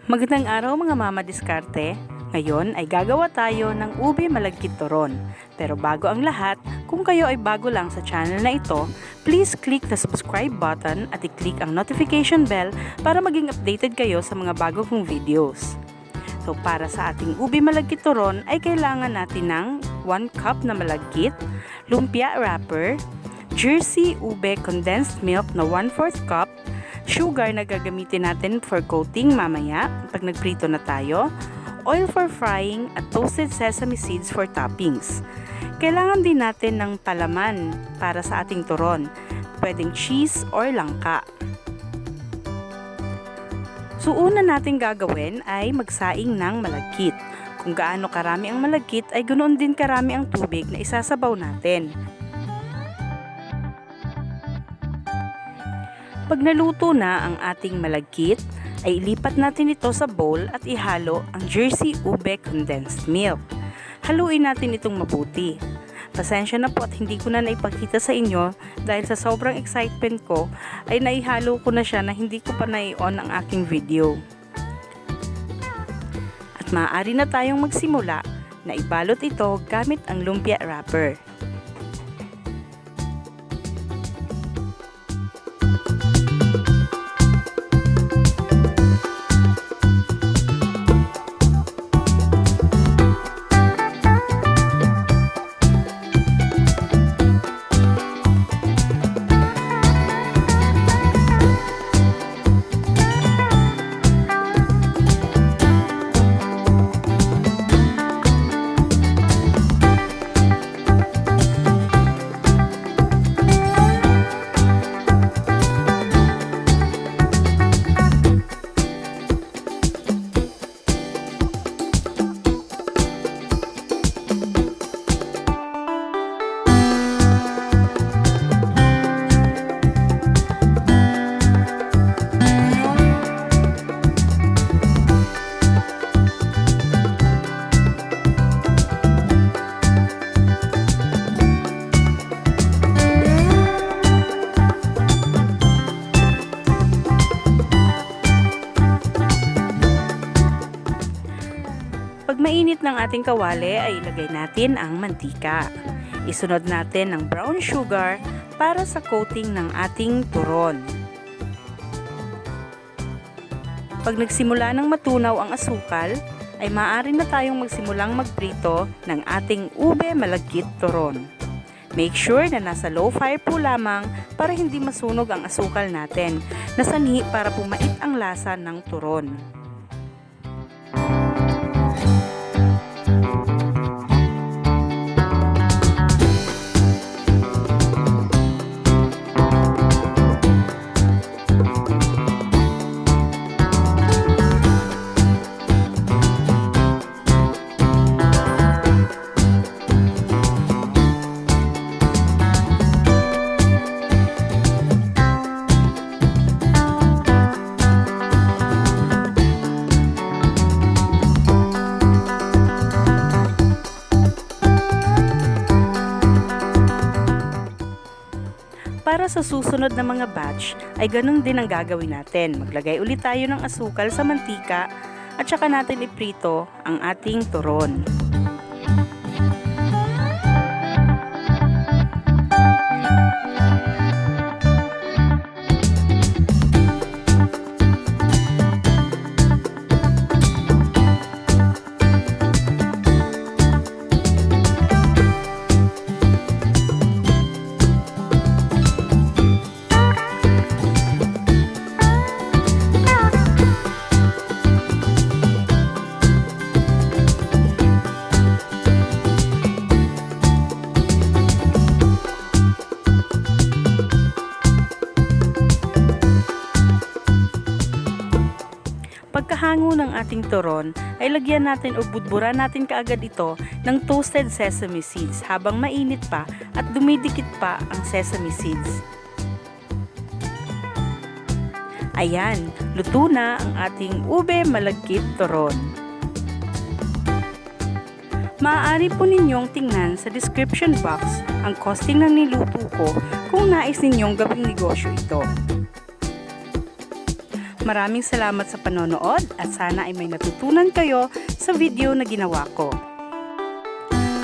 Magandang araw mga mama diskarte. Ngayon ay gagawa tayo ng Ube Malagkit Turon. Pero bago ang lahat, kung kayo ay bago lang sa channel na ito, please click the subscribe button at i-click ang notification bell para maging updated kayo sa mga bago kong videos. So para sa ating Ube Malagkit Turon ay kailangan natin ng 1 cup na malagkit, lumpia wrapper, Jersey ube condensed milk na 1/4 cup, sugar na gagamitin natin for coating mamaya pag nagprito na tayo, oil for frying at toasted sesame seeds for toppings. Kailangan din natin ng palaman para sa ating turon, pwedeng cheese or langka. So una natin gagawin ay magsaing ng malagkit. Kung gaano karami ang malagkit ay ganoon din karami ang tubig na isasabaw natin. Pag naluto na ang ating malagkit, ay ilipat natin ito sa bowl at ihalo ang Jersey ube condensed milk. Haluin natin itong mabuti. Pasensya na po at hindi ko na naipakita sa inyo dahil sa sobrang excitement ko ay naihalo ko na siya na hindi ko pa nai-on ang aking video. At maaari na tayong magsimula na ibalot ito gamit ang lumpia wrapper. Pag mainit ng ating kawali ay ilagay natin ang mantika. Isunod natin ang brown sugar para sa coating ng ating turon. Pag nagsimula ng matunaw ang asukal, ay maaari na tayong magsimulang magprito ng ating ube malagkit turon. Make sure na nasa low fire po lamang para hindi masunog ang asukal natin, na sanhi para pumait ang lasa ng turon. Para sa susunod na mga batch ay ganun din ang gagawin natin. Maglagay ulit tayo ng asukal sa mantika at saka natin iprito ang ating turon. Pagkahango ng ating turon ay lagyan natin o budburan natin kaagad ito ng toasted sesame seeds habang mainit pa at dumidikit pa ang sesame seeds. Ayan, luto na ang ating ube malagkit turon. Maaari po ninyong tingnan sa description box ang costing ng niluto ko kung nais ninyong gawing negosyo ito. Maraming salamat sa panonood at sana ay may natutunan kayo sa video na ginawa ko.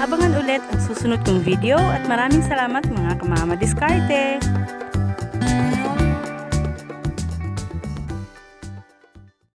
Abangan ulit ang susunod kong video at maraming salamat mga kamamadiskarte!